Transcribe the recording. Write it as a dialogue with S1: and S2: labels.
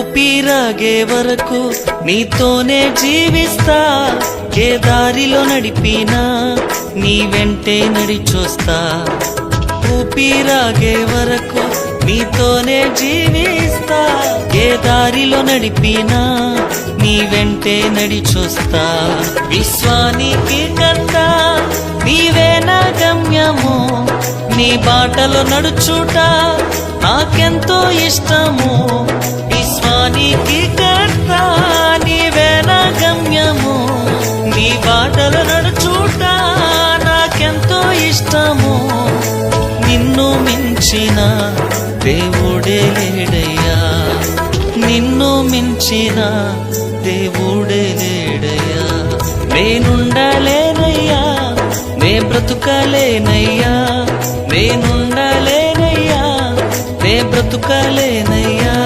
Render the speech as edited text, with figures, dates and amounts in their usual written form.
S1: ఊపిరాగే వరకు నీతోనే జీవిస్తా, ఏ దారిలో నడిపినా నీ వెంటే నడిచొస్తా. ఊపిరాగే వరకు నీతోనే జీవిస్తా, ఏ దారిలో నడిపినా నీ వెంటే నడిచొస్తా. విశ్వానికి కర్త నీవే నా గమ్యము, నీ బాటలో నడుచుట నాకెంతో ఇష్టము. విశ్వానికి కర్త నీవే నా గమ్యము, నీ బాటలో నడుచుట నాకెంతో ఇష్టము. నిన్ను మించిన దేవుడే లేడయ్యా, నిన్ను మించిన దేవుడే లేడయ్యా. నేనుండలేనయ్యా, నే బ్రతుకలేనయ్యా, నేనుండలేనయ్యా, నే బ్రతుకలేనయ్యా.